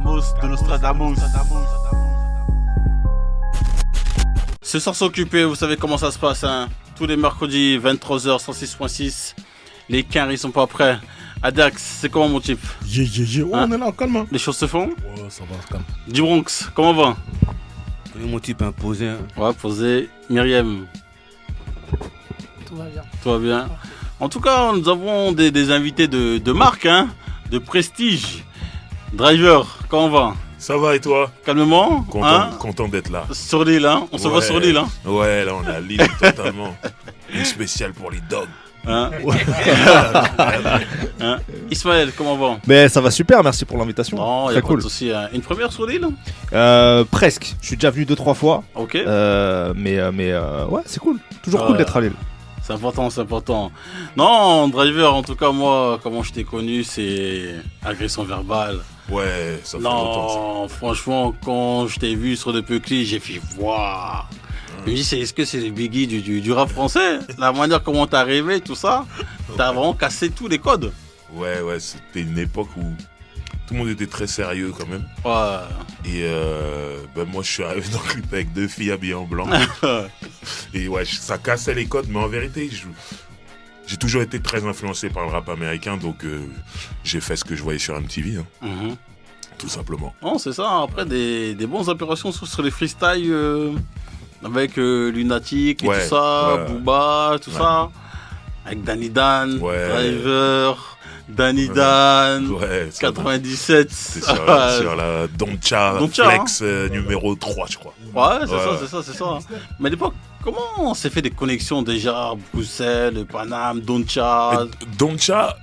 de Nostradamus. Ce soir s'occuper, vous savez comment ça se passe, hein. Tous les mercredis, 23h, 106.6. Les quins, ils sont pas prêts. Adax, c'est comment mon type? Ouais, on est là, calme. Les choses se font? Ouais, ça va, calme. Du Bronx, comment va? Mon type imposé. Hein. Ouais, posé. Myriam. Tout va bien. Tout va bien. En tout cas, nous avons des invités de marque, hein, de prestige. Driver, comment va? Ça va et toi? Calmement, Content d'être là. Sur l'île, hein. On se voit sur l'île, hein. Ouais, là on est à l'île totalement. Une spéciale pour les dogs. Hein? Hein? Ismaël, comment va? Mais ça va super, merci pour l'invitation. Non, très y a cool. pas de souci, hein. Une première sur l'île? Presque. Je suis déjà venu 2-3 fois. Ok. Mais ouais, c'est cool. Toujours cool d'être à l'île. C'est important, c'est important. Non, Driver, en tout cas, moi, comment je t'ai connu, c'est agression verbale. Ouais, ça fait longtemps. Non, franchement, quand je t'ai vu sur le Peucli, j'ai fait voir. Je me dis, est-ce que c'est les biggies du rap français? La manière comment t'es arrivé, tout ça, t'as vraiment cassé tous les codes. Ouais, c'était une époque où tout le monde était très sérieux quand même. Ouais. Et moi je suis arrivé dans le clip avec 2 filles habillées en blanc. Et ouais, ça cassait les codes, mais en vérité, j'ai toujours été très influencé par le rap américain, donc j'ai fait ce que je voyais sur MTV, hein. Mm-hmm. Tout simplement. Non, c'est ça. Après, des bonnes opérations sur les freestyles avec Lunatic et Ouais, tout ça, ouais. Booba, tout Ouais. ça. Avec Danny Dan, Ouais. Driver, Danny Dan, Ouais, 97. c'est sur la Doncha Flex numéro 3, je crois. Ouais, c'est ça. Mais à l'époque, comment on s'est fait des connexions déjà? Bruxelles, Paname, Doncha. Doncha,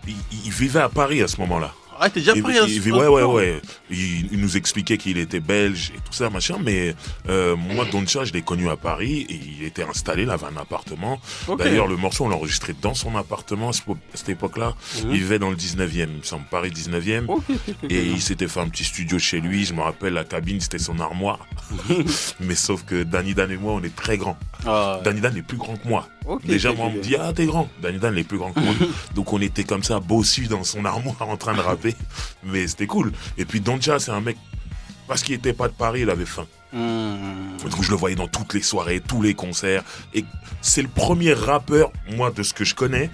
il vivait à Paris à ce moment-là. Ah, t'es déjà pris à ce Ouais. Il nous expliquait qu'il était belge et tout ça, machin. Mais moi, Doncha, je l'ai connu à Paris et il était installé, il avait un appartement. Ok. D'ailleurs, le morceau, on l'a enregistré dans son appartement à cette époque-là. Mhm. Il vivait dans le 19e, il me semble, Paris 19e. Ok. Et il s'était fait un petit studio chez lui. Je me rappelle, la cabine, c'était son armoire. Mais sauf que Danny Dan et moi, on est très grands. Ah, Danny Dan est plus grand que moi. ok, Déjà, ok, moi, on me dit, ah, t'es grand. Danny Dan est plus grand que moi. Donc, on était comme ça, bossus dans son armoire en train de rapper. Mais c'était cool. Et puis, Doncha, c'est un mec, parce qu'il était pas de Paris, il avait faim. Donc, je le voyais dans toutes les soirées, tous les concerts. Et c'est le premier rappeur, moi, de ce que je connais,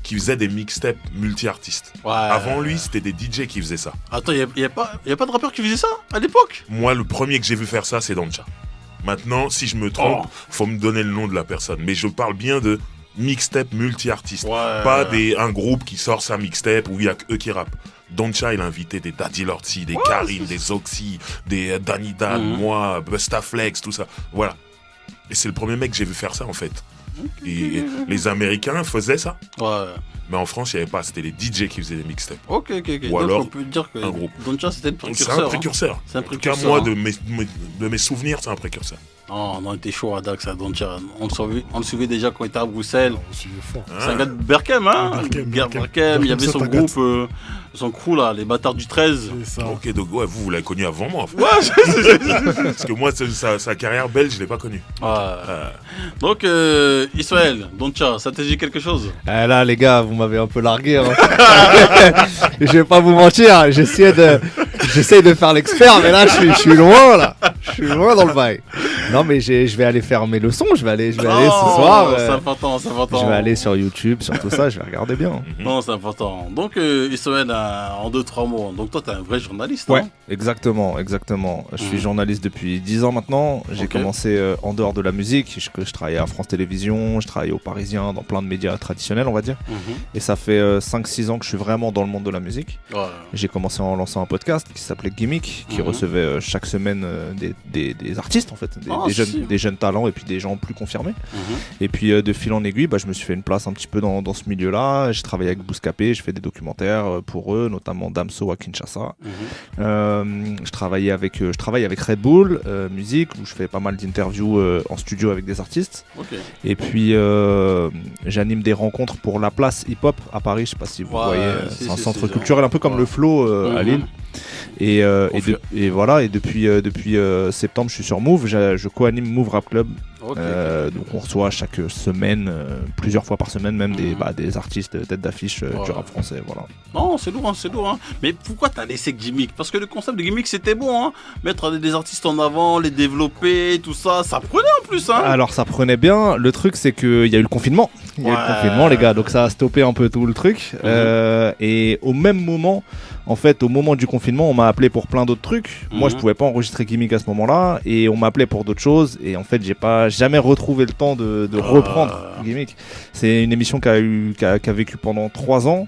qui faisait des mixtapes multi-artistes. Ouais. Avant lui, c'était des DJ qui faisaient ça. Attends, y a pas de rappeur qui faisait ça à l'époque? Moi, le premier que j'ai vu faire ça, c'est Doncha. Maintenant, si je me trompe, faut me donner le nom de la personne. Mais je parle bien de mixtape multi-artistes. Ouais. Pas un groupe qui sort sa mixtape où il y a que eux qui rappent. Doncha, il a invité des Daddy Lorty, des Karim, des Oxy, des Danny Dan, moi, Busta Flex, tout ça. Voilà. Et c'est le premier mec que j'ai vu faire ça, en fait. Et les Américains faisaient ça. Ouais. Mais en France, il n'y avait pas. C'était les DJ qui faisaient les mixtapes. Ok. Ou Donc alors, on peut dire que un groupe. Doncha, c'était le C'est précurseur. un précurseur. C'est un En tout précurseur. cas, moi, hein. de mes souvenirs, c'est un précurseur. Non, on était chaud à Dax, à Doncha. On le suivait déjà quand il était à Bruxelles. On suivait fort. C'est un gars de Berkem, hein. Berkem. Il y avait son Berkem, groupe, son crew là, les bâtards du 13. C'est ça. Ok, donc ouais, vous l'avez connu avant moi. En fait. Ouais, Parce que moi, sa carrière belge, je l'ai pas connue. Donc, Israël, Doncha, ça te dit quelque chose? Là, les gars, vous m'avez un peu largué. Hein. Je vais pas vous mentir, j'essaie de faire l'expert, mais là, je suis loin, là. Je suis loin dans le bail. Non, mais je vais aller faire mes leçons. Je vais aller ce soir. C'est important. Je vais aller sur YouTube, sur tout ça. Je vais regarder bien. Non, c'est important. Donc, Israël, en 2-3 mots. Donc, toi, t'es un vrai journaliste. Ouais, hein? exactement. Je suis journaliste depuis 10 ans maintenant. J'ai Ok. commencé en dehors de la musique. Je travaillais à France Télévisions, je travaillais au Parisien, dans plein de médias traditionnels, on va dire. Et ça fait 5-6 ans que je suis vraiment dans le monde de la musique. Ouais. J'ai commencé en lançant un podcast qui s'appelait Gimmick, qui recevait chaque semaine des artistes, en fait, des jeunes talents et puis des gens plus confirmés. Et puis de fil en aiguille, je me suis fait une place un petit peu dans ce milieu-là. J'ai travaillé avec Bouscapé, je fais des documentaires pour eux, notamment Damso à Kinshasa. Je travaille avec Red Bull Musique, où je fais pas mal d'interviews en studio avec des artistes. Ok. Et puis j'anime des rencontres pour La Place Hip Hop à Paris, je sais pas si vous voyez, c'est un centre culturel un peu comme le Flow à Lille. Et voilà, et depuis septembre je suis sur Move, je co-anime Move Rap Club Ok. Donc on reçoit chaque semaine, plusieurs fois par semaine même, des artistes tête d'affiche du rap français. Voilà. Non, c'est lourd, c'est lourd. Mais pourquoi t'as laissé Gimmick? Parce que le concept de Gimmick c'était bon, mettre des artistes en avant, les développer, tout ça, ça prenait en plus. Alors ça prenait bien. Le truc c'est qu'il y a eu le confinement. Il y a eu le confinement, les gars, donc ça a stoppé un peu tout le truc. Et au même moment, en fait, au moment du confinement, on m'a appelé pour plein d'autres trucs. Moi, je pouvais pas enregistrer Gimmick à ce moment-là, et on m'appelait pour d'autres choses. Et en fait, j'ai pas jamais retrouvé le temps de reprendre Gimmick. C'est une émission qui a vécu pendant 3 ans.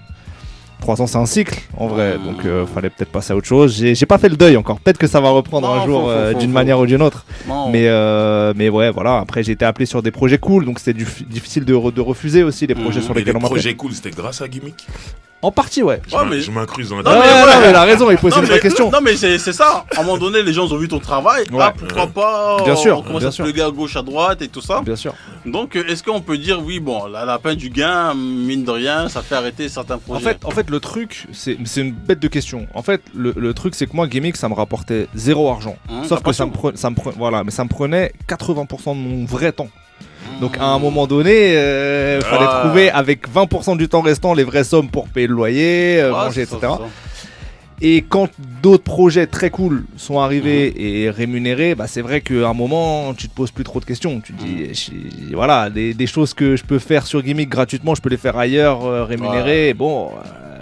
3 ans, c'est un cycle en vrai, donc fallait peut-être passer à autre chose. J'ai pas fait le deuil encore. Peut-être que ça va reprendre un jour d'une manière ou d'une autre. Mais ouais, voilà. Après, j'ai été appelé sur des projets cool, donc c'était difficile de refuser aussi les projets sur lesquels on m'appelait. Les projets cool, c'était grâce à Gimmick. En partie, ouais. Je m'incruse dans la non, mais il a raison, il pose une vraie question. Non, mais c'est ça. À un moment donné, les gens ont vu ton travail. Ouais. Là, pourquoi pas Bien sûr, on commence bien à se sûr. pluguer à gauche, à droite et tout ça. Bien sûr. Donc, est-ce qu'on peut dire, oui, bon, la peine du gain, mine de rien, ça fait arrêter certains projets. En fait, le truc, c'est une bête de question. En fait, le truc, c'est que moi, Gimmick, ça me rapportait 0 argent. Sauf que ça me prenait 80% de mon vrai temps. Donc à un moment donné, fallait trouver avec 20% du temps restant les vraies sommes pour payer le loyer, manger, etc. Et quand d'autres projets très cool sont arrivés et rémunérés, bah c'est vrai qu'à un moment, tu te poses plus trop de questions. Tu te dis, voilà, des choses que je peux faire sur Gimmick gratuitement, je peux les faire ailleurs, rémunérées. Bon,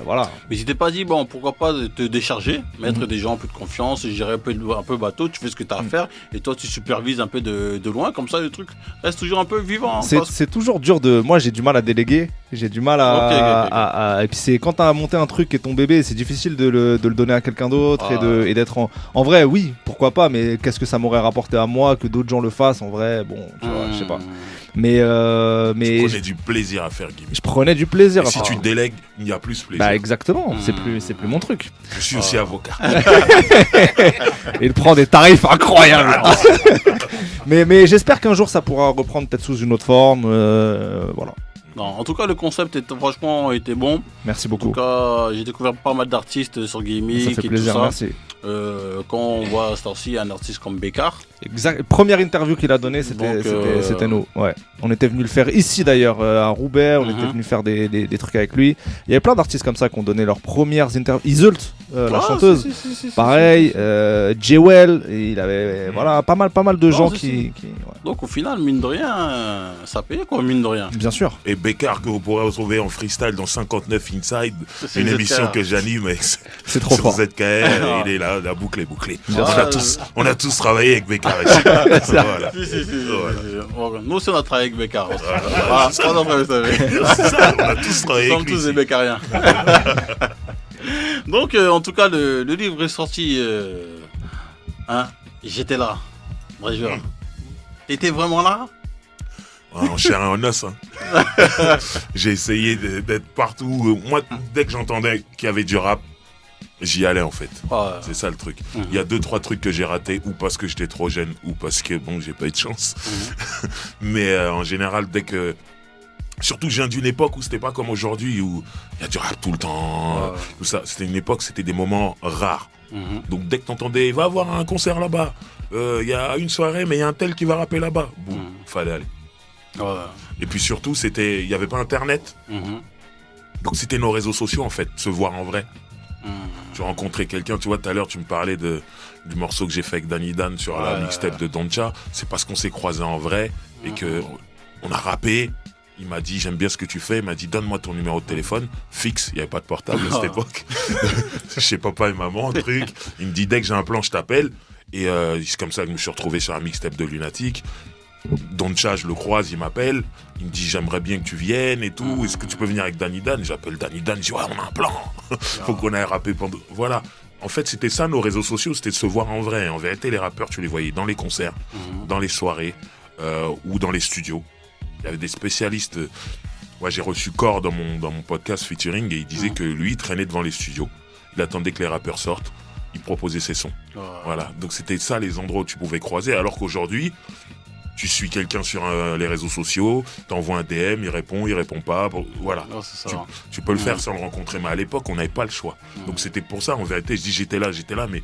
voilà. Mais si t'es pas dit, bon, pourquoi pas te décharger, mettre des gens un peu de confiance, gérer un peu bateau, tu fais ce que t'as à faire, et toi tu supervises un peu de loin, comme ça le truc reste toujours un peu vivant. C'est toujours dur de... Moi j'ai du mal à déléguer, j'ai du mal à... Et puis c'est quand t'as monté un truc qui est ton bébé, c'est difficile de le donner à quelqu'un d'autre et d'être en vrai, oui, pourquoi pas, mais qu'est-ce que ça m'aurait rapporté à moi que d'autres gens le fassent en vrai, bon, tu vois, je sais pas. Mais tu prenais du plaisir à faire Gimmick. Je prenais du plaisir. Et si tu délègues, il y a plus plaisir. Bah exactement, c'est plus mon truc. Je suis aussi avocat. Il prend des tarifs incroyables. mais j'espère qu'un jour ça pourra reprendre peut-être sous une autre forme, voilà. Non, en tout cas, le concept franchement était bon. Merci beaucoup. En tout cas, j'ai découvert pas mal d'artistes sur Gimmick. Ça fait plaisir, tout ça. merci. Quand on voit à cette heure-ci un artiste comme Bécard. Exact. Première interview qu'il a donnée, c'était nous. Ouais. On était venu le faire ici d'ailleurs, à Roubaix. On était venu faire des trucs avec lui. Il y avait plein d'artistes comme ça qui ont donné leurs premières interviews. Iseult, la chanteuse. Pareil. Jewel. Il avait voilà, pas mal de gens qui Donc au final, mine de rien, ça payait quoi, mine de rien. Bien sûr. Et Bécard que vous pourrez retrouver en freestyle dans 59 Inside, une émission que j'anime c'est trop fort. ZKR, il est là, la boucle est bouclée. On a tous travaillé avec Bécard ici. Voilà. Nous aussi on a travaillé avec Bécard. On a tous travaillé Nous sommes avec lui. tous des Bécariens. Donc en tout cas le livre est sorti. J'étais là. Bréjeur. T'étais vraiment là? En chair et en os. J'ai essayé d'être partout. Moi, dès que j'entendais qu'il y avait du rap, j'y allais en fait. C'est ça le truc. Il y a 2-3 trucs que j'ai ratés, ou parce que j'étais trop jeune, ou parce que bon, j'ai pas eu de chance. Mais en général, dès que... Surtout, je viens d'une époque où c'était pas comme aujourd'hui, où il y a du rap tout le temps. Tout ça. C'était une époque, c'était des moments rares. Donc dès que t'entendais, il va avoir un concert là-bas, il y a une soirée, mais il y a un tel qui va rapper là-bas. Boum, fallait aller. Et puis surtout, il n'y avait pas internet. Donc c'était nos réseaux sociaux en fait, se voir en vrai. Tu rencontrais quelqu'un, tu vois, tout à l'heure tu me parlais du morceau que j'ai fait avec Danny Dan sur la mixtape de Doncha. C'est parce qu'on s'est croisés en vrai et qu'on a rappé. Il m'a dit, j'aime bien ce que tu fais. Il m'a dit, donne-moi ton numéro de téléphone fixe. Il n'y avait pas de portable à cette époque. Chez papa et maman, truc. Il me dit, dès que j'ai un plan, je t'appelle. Et c'est comme ça que je me suis retrouvé sur un mixtape de Lunatic. Doncha, je le croise, il m'appelle. Il me dit, j'aimerais bien que tu viennes et tout. Est-ce que tu peux venir avec Danny Dan? J'appelle Danny Dan. Je dis, ouais, on a un plan. Faut qu'on aille rapper pendant... Voilà. En fait, c'était ça, nos réseaux sociaux. C'était de se voir en vrai. En vérité, les rappeurs, tu les voyais dans les concerts, dans les soirées ou dans les studios. Il y avait des spécialistes. Moi, j'ai reçu Core dans mon podcast featuring et il disait que lui, il traînait devant les studios. Il attendait que les rappeurs sortent. Il proposait ses sons. Voilà. Donc, c'était ça les endroits où tu pouvais croiser. Alors qu'aujourd'hui, tu suis quelqu'un sur les réseaux sociaux, t'envoies un DM, il répond pas. Voilà. Tu peux le faire sans le rencontrer. Mais à l'époque, on n'avait pas le choix. Donc, c'était pour ça, en vérité, je dis j'étais là, mais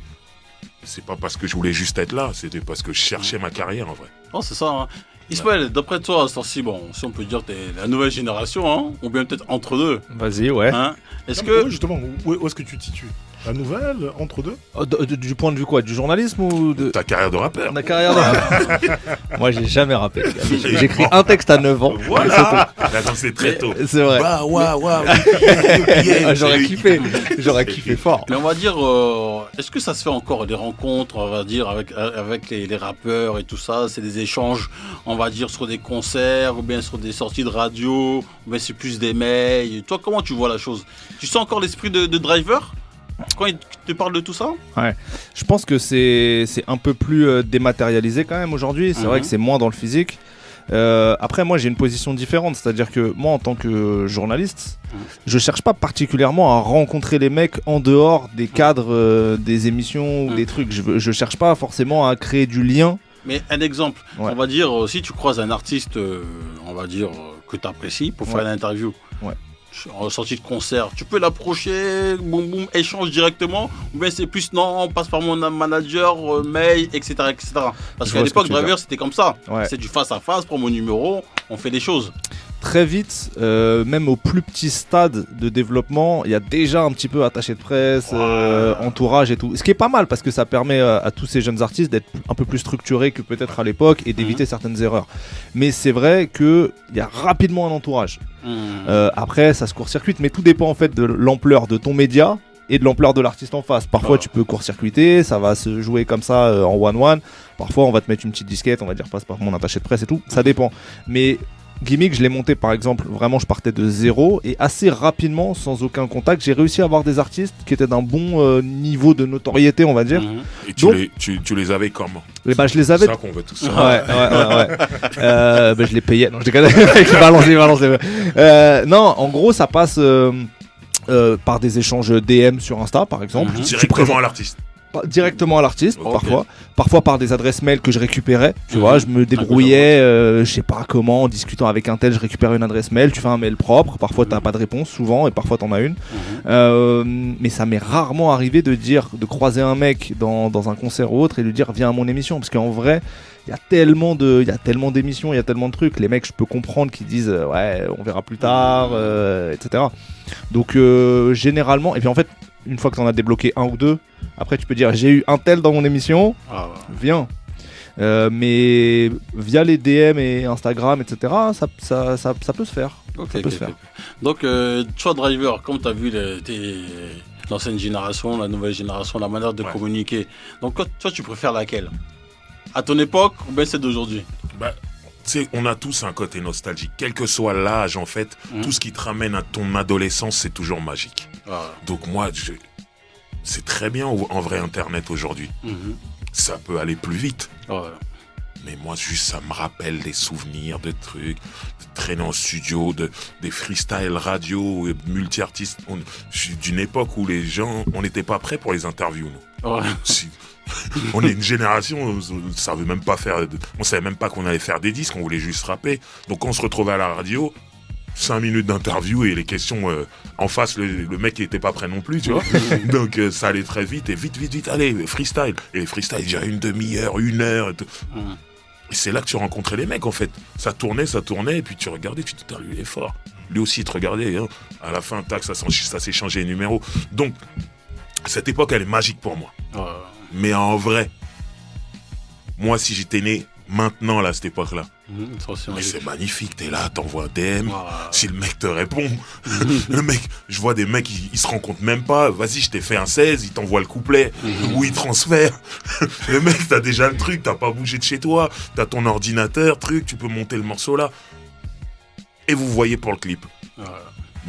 c'est pas parce que je voulais juste être là, c'était parce que je cherchais ma carrière, en vrai. C'est ça. Ismaël, d'après toi, à ce temps-ci, bon, si on peut dire que t'es la nouvelle génération, hein, ou bien peut-être entre deux. Vas-y, ouais. Hein, est-ce Non, que... mais ouais, justement, où est-ce que tu te situes? La nouvelle, entre deux? Du point de vue quoi? Du journalisme ou de Ta carrière de rappeur. ma carrière de... Moi, j'ai jamais rappé. Les gars. J'ai écrit un texte à 9 ans. Voilà. Attends, c'est très tôt. C'est vrai. Bah, ouais. Ah, j'aurais kiffé. J'aurais kiffé fort. Mais on va dire, est-ce que ça se fait encore des rencontres, on va dire, avec les rappeurs et tout ça? C'est des échanges, on va dire, sur des concerts, ou bien sur des sorties de radio, ou bien c'est plus des mails. Toi, comment tu vois la chose? Tu sens encore l'esprit de Driver quand il te parle de tout ça? Je pense que c'est un peu plus dématérialisé quand même aujourd'hui. C'est vrai que c'est moins dans le physique. Après, moi, j'ai une position différente. C'est-à-dire que moi, en tant que journaliste, je cherche pas particulièrement à rencontrer les mecs en dehors des cadres des émissions ou des trucs. Je cherche pas forcément à créer du lien. Mais un exemple, on va dire, si tu croises un artiste, on va dire, que tu apprécies pour faire une interview, en sortie de concert, tu peux l'approcher, boum boum, échange directement, ou bien c'est plus non, on passe par mon manager, mail, etc. Parce qu'à l'époque, Driver, c'était comme ça. C'est du face à face, prends mon numéro, on fait des choses. Très vite, même au plus petit stade de développement, il y a déjà un petit peu attaché de presse, entourage et tout. Ce qui est pas mal parce que ça permet à tous ces jeunes artistes d'être un peu plus structurés que peut-être à l'époque et d'éviter certaines erreurs. Mais c'est vrai qu'il y a rapidement un entourage. Après, ça se court-circuite, mais tout dépend en fait de l'ampleur de ton média et de l'ampleur de l'artiste en face. Parfois, tu peux court-circuiter, ça va se jouer comme ça en one-one. Parfois, on va te mettre une petite disquette, on va dire passe par mon attaché de presse et tout. Ça dépend. Mais Gimmick, je l'ai monté par exemple, vraiment je partais de zéro et assez rapidement, sans aucun contact, j'ai réussi à avoir des artistes qui étaient d'un bon niveau de notoriété, on va dire. Et tu les avais comment? Et bah, je les avais. C'est ça qu'on veut tout ça. Ouais. Je les payais. Non, je déconne. Non, en gros, ça passe par des échanges DM sur Insta, par exemple. Directement à l'artiste. Directement à l'artiste, parfois par des adresses mail que je récupérais, tu vois, je me débrouillais, je sais pas comment, en discutant avec un tel, je récupère une adresse mail, tu fais un mail propre, parfois t'as pas de réponse, souvent, et parfois t'en as une, mais ça m'est rarement arrivé de croiser un mec dans un concert ou autre et de lui dire viens à mon émission, parce qu'en vrai, il y a tellement d'émissions, il y a tellement de trucs, les mecs je peux comprendre qu'ils disent ouais on verra plus tard, etc. Donc généralement, et puis en fait, une fois que t'en as débloqué un ou deux, après tu peux dire j'ai eu un tel dans mon émission, viens. Mais via les DM et Instagram, etc., ça peut se faire. Donc, toi, Driver, comme tu as vu l'ancienne génération, la nouvelle génération, la manière de communiquer, donc toi, tu préfères laquelle? À ton époque ou bien celle d'aujourd'hui? On a tous un côté nostalgique. Quel que soit l'âge, en fait, tout ce qui te ramène à ton adolescence, c'est toujours magique. Donc moi, c'est très bien en vrai Internet aujourd'hui. Ça peut aller plus vite. Mais moi, juste, ça me rappelle des souvenirs de trucs, de traîner en studio, des freestyle radio, multi-artistes. Je suis d'une époque où les gens, on n'était pas prêts pour les interviews, nous. On est une génération, on savait même pas qu'on allait faire des disques, on voulait juste rapper. Donc quand on se retrouvait à la radio, 5 minutes d'interview et les questions en face, le mec il était pas prêt non plus, tu vois. Donc ça allait très vite et vite, allez, freestyle. Et les freestyle, il y a une demi-heure, 1 heure. Et c'est là que tu rencontrais les mecs en fait. Ça tournait, et puis tu regardais, tu te dis, lui il est fort. Lui aussi il te regardait, hein. À la fin, tac, ça s'échangeait les numéros. Donc, cette époque, elle est magique pour moi. Mais en vrai, moi, si j'étais né maintenant, là, à cette époque-là, mais c'est magnifique, t'es là, t'envoies un DM, si le mec te répond, le mec, je vois des mecs, ils se rencontrent même pas, vas-y, je t'ai fait un 16, il t'envoie le couplet, ou il transfère, le mec, t'as déjà le truc, t'as pas bougé de chez toi, t'as ton ordinateur, tu peux monter le morceau là, et vous voyez pour le clip.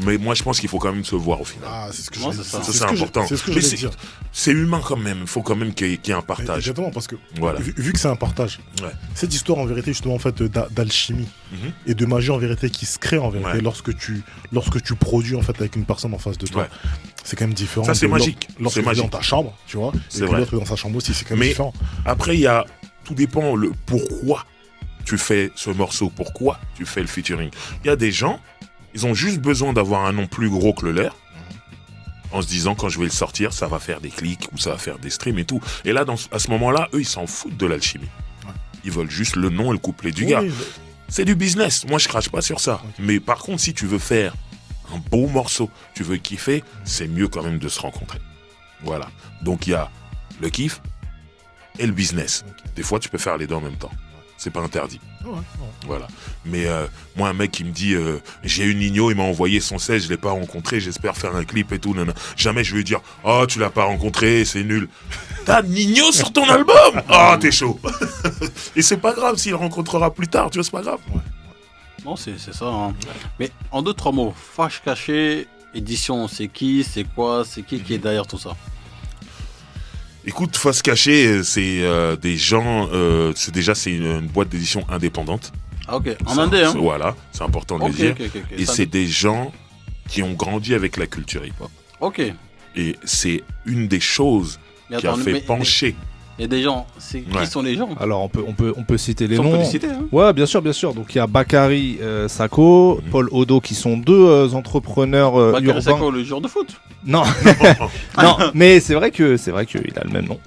Mais moi, je pense qu'il faut quand même se voir au final. Ah, c'est ce que c'est important. C'est ce que je voulais dire. C'est humain quand même. Il faut quand même qu'il y ait un partage. Exactement, parce que vu que c'est un partage, cette histoire en vérité justement en fait d'alchimie et de magie en vérité qui se crée en vérité lorsque tu produis en fait avec une personne en face de toi, c'est quand même différent. Ça c'est magique. Lorsque tu es dans ta chambre, tu vois, et que l'autre est dans sa chambre aussi, c'est quand même différent. Après, tout dépend le pourquoi tu fais ce morceau, pourquoi tu fais le featuring. Il y a des gens. Ils ont juste besoin d'avoir un nom plus gros que le leur, en se disant quand je vais le sortir, ça va faire des clics ou ça va faire des streams et tout. Et là, à ce moment-là, eux, ils s'en foutent de l'alchimie. Ils veulent juste le nom et le couplet du gars. C'est du business. Moi, je crache pas sur ça. Mais par contre, si tu veux faire un beau morceau, tu veux kiffer, c'est mieux quand même de se rencontrer. Voilà. Donc, il y a le kiff et le business. Des fois, tu peux faire les deux en même temps. C'est pas interdit. Voilà. Mais moi, un mec qui me dit j'ai eu Nino, il m'a envoyé son 16, je l'ai pas rencontré, j'espère faire un clip et tout. Jamais je vais lui dire oh, tu l'as pas rencontré, c'est nul. T'as Nino sur ton album. Oh, t'es chaud. Et c'est pas grave s'il le rencontrera plus tard, tu vois, c'est pas grave. Non, c'est ça. Hein. Mais en 2-3 mots, Fâche Caché, édition, c'est qui, c'est quoi, c'est qui est derrière tout ça? Écoute, Face Cachée, c'est des gens, c'est une boîte d'édition indépendante. Ah ok, en indé hein. Voilà, c'est important de le dire. Et c'est des gens qui ont grandi avec la culture hip-hop. Ok. Et c'est une des choses qui a fait pencher. Il y a des gens, qui sont les gens? Alors on peut citer les noms. On peut les citer, hein. Ouais, bien sûr. Donc il y a Bakary Sako, Paul Odo qui sont deux entrepreneurs Bakary urbains. Sako, le joueur de foot? Non, non, mais c'est vrai qu'il a le même nom.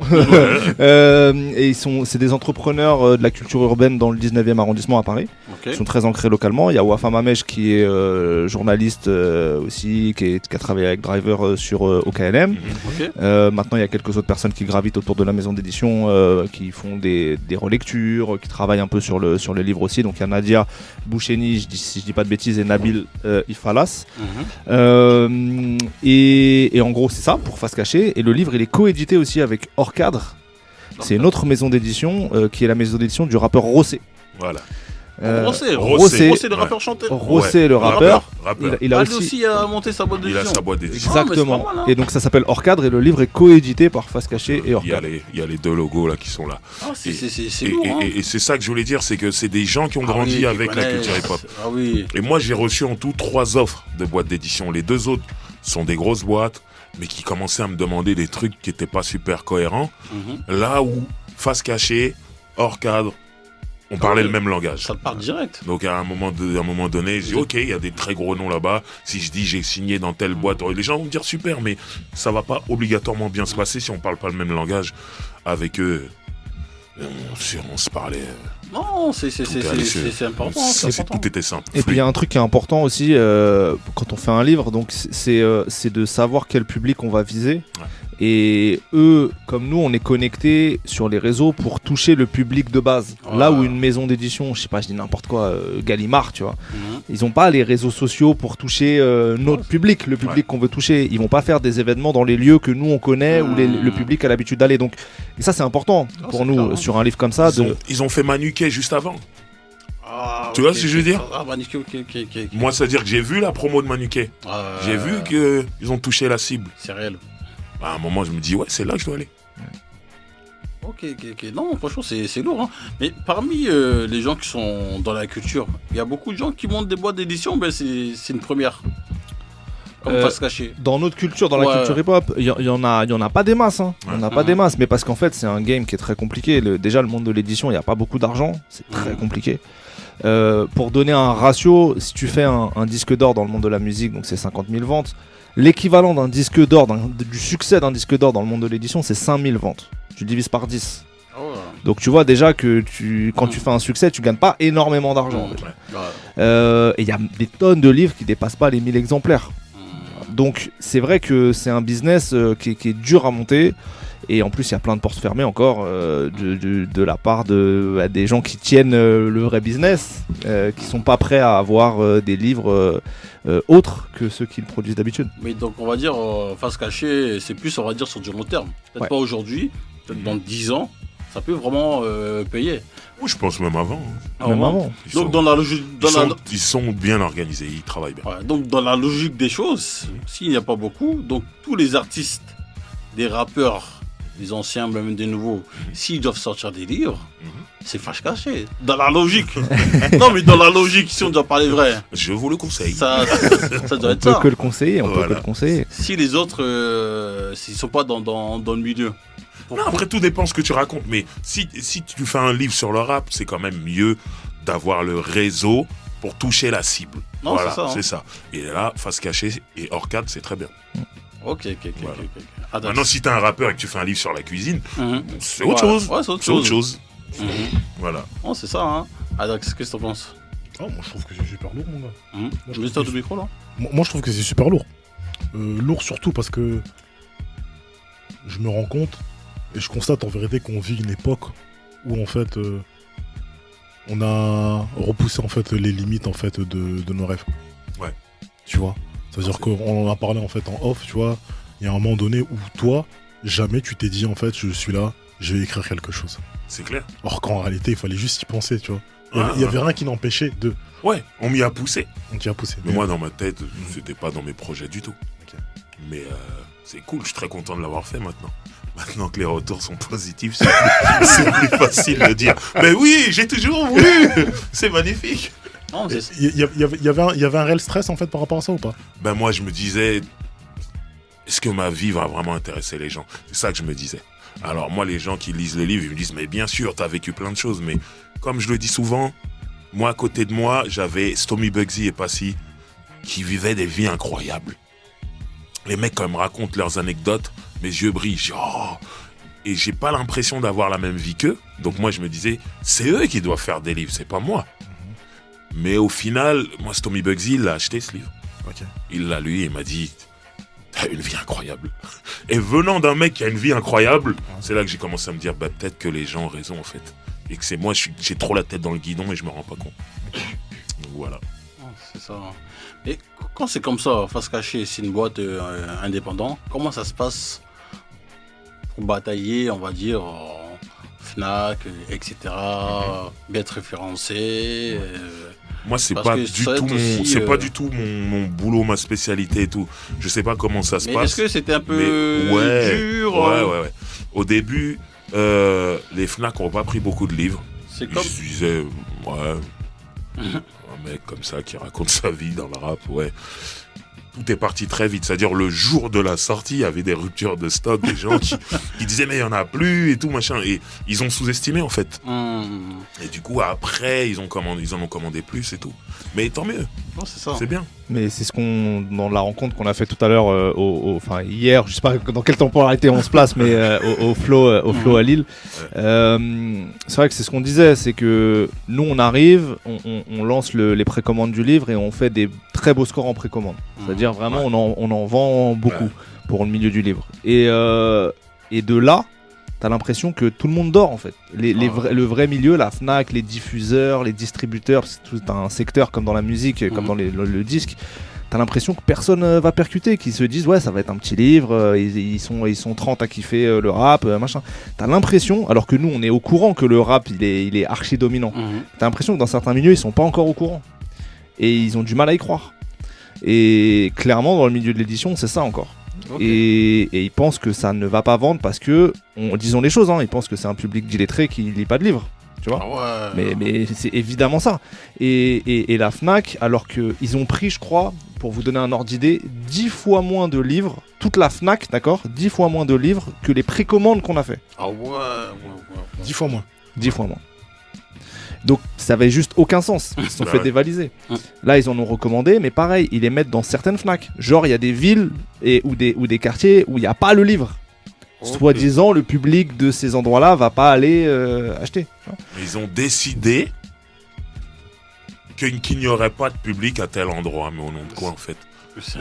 Et c'est des entrepreneurs de la culture urbaine dans le 19e arrondissement à Paris. Okay. Ils sont très ancrés localement. Il y a Wafa Mamej qui est journaliste aussi, qui a travaillé avec Driver sur OKLM. Okay. Maintenant, il y a quelques autres personnes qui gravitent autour de la maison d'édition, qui font des relectures, qui travaillent un peu sur le livre aussi. Donc il y a Nadia Boucheni, si je dis pas de bêtises, et Nabil Ifalas. Et en gros, c'est ça pour Face Cachée. Et le livre, il est coédité aussi avec Hors Cadre. C'est une autre maison d'édition qui est la maison d'édition du rappeur Rossé. Voilà. Rossé, le rappeur chanteur. Rossé, le rappeur. Il a aussi monté sa boîte d'édition. Il a sa boîte d'édition. Exactement. Mal, hein. Et donc ça s'appelle Hors Cadre et le livre est coédité par Face Cachée et Hors Cadre. Il y a les deux logos là qui sont là. Ah, c'est lourd. Et c'est ça que je voulais dire, c'est que c'est des gens qui ont grandi avec la culture hip-hop. Ah oui. Et moi, j'ai reçu en tout 3 offres de boîtes d'édition. Les 2 autres sont des grosses boîtes, mais qui commençaient à me demander des trucs qui n'étaient pas super cohérents. Là où Face Cachée, Hors Cadre, on parlait le même langage. Ça part direct. Donc à un moment donné, je dis ok, il y a des très gros noms là-bas. Si je dis j'ai signé dans telle boîte, les gens vont me dire super, mais ça va pas obligatoirement bien se passer si on parle pas le même langage avec eux. On se parlait. Non, c'est important. Tout était simple. Et puis il y a un truc qui est important aussi quand on fait un livre, donc c'est de savoir quel public on va viser. Ouais. Et eux, comme nous, on est connectés sur les réseaux pour toucher le public de base. Là où une maison d'édition, je sais pas, je dis n'importe quoi, Gallimard, tu vois, ils ont pas les réseaux sociaux pour toucher notre public, le public qu'on veut toucher. Ils vont pas faire des événements dans les lieux que nous on connaît où le public a l'habitude d'aller. Donc, et ça c'est important pour nous clair, sur un livre comme ça. Ils ont fait Manuquet juste avant. Tu vois ce que je veux dire? Moi, c'est-à-dire que j'ai vu la promo de Manuquet. J'ai vu qu'ils ont touché la cible. C'est réel. À un moment, je me dis, ouais, c'est là que je dois aller. Ok. Non, franchement, c'est lourd. Hein. Mais parmi les gens qui sont dans la culture, il y a beaucoup de gens qui montent des boîtes d'édition. Ben, c'est une première. Comme Face Cachée. Dans notre culture, dans la culture hip-hop, il y en a pas des masses. Hein. Il y en a pas des masses, mais parce qu'en fait, c'est un game qui est très compliqué. Déjà, le monde de l'édition, il n'y a pas beaucoup d'argent. C'est très compliqué. Pour donner un ratio, si tu fais un disque d'or dans le monde de la musique, donc c'est 50 000 ventes. L'équivalent d'un disque d'or, du succès d'un disque d'or dans le monde de l'édition, c'est 5000 ventes. Tu divises par 10. Donc tu vois déjà que quand tu fais un succès, tu gagnes pas énormément d'argent. Et il y a des tonnes de livres qui dépassent pas les 1000 exemplaires. Donc c'est vrai que c'est un business qui est dur à monter. Et en plus, il y a plein de portes fermées encore de la part des gens qui tiennent le vrai business, qui sont pas prêts à avoir des livres autres que ceux qu'ils produisent d'habitude. Mais donc, on va dire, Face Cachée, c'est plus, on va dire, sur du long terme. Peut-être pas aujourd'hui, peut-être dans 10 ans, ça peut vraiment payer. Oui, je pense même avant. Même avant. Donc, dans la logique. Ils sont bien organisés, ils travaillent bien. Ouais, donc, dans la logique des choses, s'il n'y a pas beaucoup, donc tous les artistes, des rappeurs, des anciens, même des nouveaux, s'ils doivent sortir des livres, c'est Fâche Caché. Dans la logique. Non, mais dans la logique, si on doit parler vrai. Je vous le conseille. Ça doit être ça. On peut que le conseiller, on peut que le conseiller. Si les autres, s'ils ne sont pas dans le milieu. Non, après, tout dépend ce que tu racontes. Mais si tu fais un livre sur le rap, c'est quand même mieux d'avoir le réseau pour toucher la cible. Non, voilà, c'est ça. C'est ça. Et là, Face Cachée et Hors Cadre, c'est très bien. Ok. Maintenant, si t'es un rappeur et que tu fais un livre sur la cuisine, c'est autre chose. Ouais, c'est autre chose. Voilà. Oh, c'est ça, hein. Adax, qu'est-ce que t'en penses? Moi je trouve que c'est super lourd, mon gars. Je mets ça de micro là. Moi je trouve que c'est super lourd. Lourd surtout parce que je me rends compte et je constate en vérité qu'on vit une époque où en fait on a repoussé en fait les limites en fait de nos rêves. Ouais. Tu vois. C'est-à-dire qu'on en a parlé en fait en off, tu vois. Il y a un moment donné où toi, jamais tu t'es dit en fait je suis là, je vais écrire quelque chose. C'est clair. Or qu'en réalité il fallait juste y penser, tu vois. Il y avait rien qui n'empêchait de. Ouais, on m'y a poussé. On t'y a poussé. Mais moi, dans ma tête, c'était pas dans mes projets du tout. Okay. Mais c'est cool, je suis très content de l'avoir fait maintenant. Maintenant que les retours sont positifs, c'est plus facile de dire « Mais oui, j'ai toujours voulu !» C'est magnifique. Il y avait un réel stress en fait par rapport à ça ou pas? Ben moi, je me disais, est-ce que ma vie va vraiment intéresser les gens? C'est ça que je me disais. Alors moi, les gens qui lisent les livres, ils me disent « Mais bien sûr, t'as vécu plein de choses. » Mais comme je le dis souvent, moi, à côté de moi, j'avais Stomy Bugsy et Passy qui vivaient des vies incroyables. Les mecs, quand ils me racontent leurs anecdotes, mes yeux brillent. Et j'ai pas l'impression d'avoir la même vie qu'eux. Donc moi, je me disais, c'est eux qui doivent faire des livres, c'est pas moi. Mais au final, moi, Stomy Bugsy, il a acheté ce livre. Okay. Il l'a lu et il m'a dit, t'as une vie incroyable. Et venant d'un mec qui a une vie incroyable, c'est là que j'ai commencé à me dire, peut-être que les gens ont raison, en fait. Et que c'est moi, j'ai trop la tête dans le guidon et je me rends pas compte. Donc voilà. C'est ça. Et quand c'est comme ça, Face Cachée, c'est une boîte indépendante, comment ça se passe pour batailler, on va dire, Fnac, etc., bien être référencé Moi, c'est pas du tout mon boulot, ma spécialité et tout. Je sais pas comment ça se passe. Est-ce que c'était un peu dur? Ouais. Au début, les Fnac n'ont pas pris beaucoup de livres. C'est comme... Je disais, un mec comme ça qui raconte sa vie dans le rap, ouais. Tout est parti très vite, c'est-à-dire le jour de la sortie, il y avait des ruptures de stock, des gens qui disaient mais il n'y en a plus et tout machin, et ils ont sous-estimé en fait. Et du coup après ils en ont commandé plus et tout. Mais tant mieux, c'est ça. C'est bien. Mais c'est dans la rencontre qu'on a fait tout à l'heure, enfin hier, je sais pas dans quelle temporalité on se place, mais au Flow à Lille. C'est vrai que c'est ce qu'on disait, c'est que nous on arrive, on lance les précommandes du livre et on fait des très beaux scores en précommande. C'est-à-dire vraiment on en vend beaucoup pour le milieu du livre. Et de là, t'as l'impression que tout le monde dort en fait. Le vrai milieu, la Fnac, les diffuseurs, les distributeurs, c'est tout un secteur comme dans la musique, comme dans le disque. T'as l'impression que personne va percuter, qu'ils se disent ouais ça va être un petit livre, ils sont 30 à kiffer le rap, machin. T'as l'impression, alors que nous on est au courant que le rap il est archi dominant. T'as l'impression que dans certains milieux ils sont pas encore au courant. Et ils ont du mal à y croire. Et clairement dans le milieu de l'édition c'est ça encore. Okay. Et ils pensent que ça ne va pas vendre parce que, disons les choses, ils pensent que c'est un public d'illettrés qui ne lit pas de livres, tu vois. Mais c'est évidemment ça. Et la Fnac, alors qu'ils ont pris, je crois, pour vous donner un ordre d'idée, 10 fois moins de livres, toute la Fnac, d'accord, 10 fois moins de livres que les précommandes qu'on a fait. 10 fois moins. 10 fois moins. Donc ça avait juste aucun sens, ils se sont fait dévaliser. Là ils en ont recommandé, mais pareil, ils les mettent dans certaines Fnac. Genre il y a des villes ou des quartiers où il n'y a pas le livre. Soi-disant le public de ces endroits-là va pas aller acheter. Ils ont décidé qu'il n'y aurait pas de public à tel endroit, mais au nom de quoi en fait?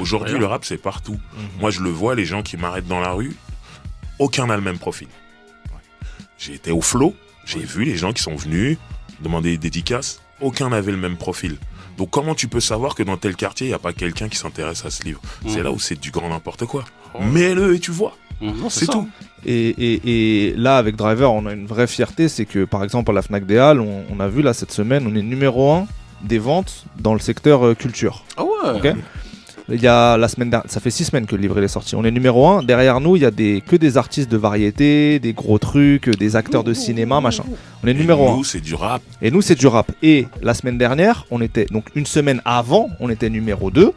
Aujourd'hui le rap c'est partout. Moi je le vois, les gens qui m'arrêtent dans la rue, aucun n'a le même profil. J'ai été au Flow, j'ai vu les gens qui sont venus demander des dédicaces, aucun n'avait le même profil. Donc comment tu peux savoir que dans tel quartier, il n'y a pas quelqu'un qui s'intéresse à ce livre? C'est là où c'est du grand n'importe quoi. Mets-le et tu vois. C'est tout. Et là, avec Driver, on a une vraie fierté, c'est que par exemple à la Fnac des Halles, on a vu là cette semaine, on est numéro 1 des ventes dans le secteur culture. Ah ouais. Okay, il y a la semaine dernière, ça fait 6 semaines que le livre est sorti. On est numéro 1. Derrière nous, il y a que des artistes de variété, des gros trucs, des acteurs de cinéma, machin. On est numéro 1. Et nous, c'est du rap. Et nous, c'est du rap. Et la semaine dernière, on était, donc une semaine avant, on était numéro 2.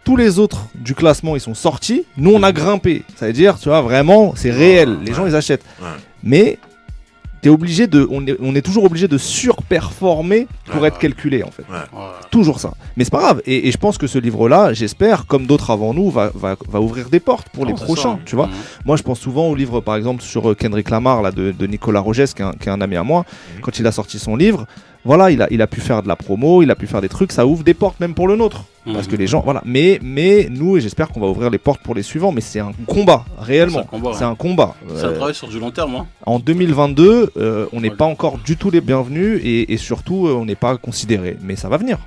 Tous les autres du classement, ils sont sortis. Nous, on a grimpé. Ça veut dire, tu vois, vraiment, c'est réel. Les gens, ils achètent. Mais on est toujours obligé de surperformer pour être calculé en fait. Toujours ça. Mais c'est pas grave. Et je pense que ce livre-là, j'espère, comme d'autres avant nous, va ouvrir des portes pour les prochains. Tu vois. Moi, je pense souvent au livre, par exemple, sur Kendrick Lamar là, de Nicolas Rogès, qui est un ami à moi. Quand il a sorti son livre, voilà, il a pu faire de la promo, il a pu faire des trucs, ça ouvre des portes même pour le nôtre. Parce que les gens, voilà. Mais nous, et j'espère qu'on va ouvrir les portes pour les suivants, mais c'est un combat, réellement. C'est un combat. C'est un travail sur du long terme. En 2022, on n'est pas encore du tout les bienvenus et surtout, on n'est pas considérés. Mais ça va venir,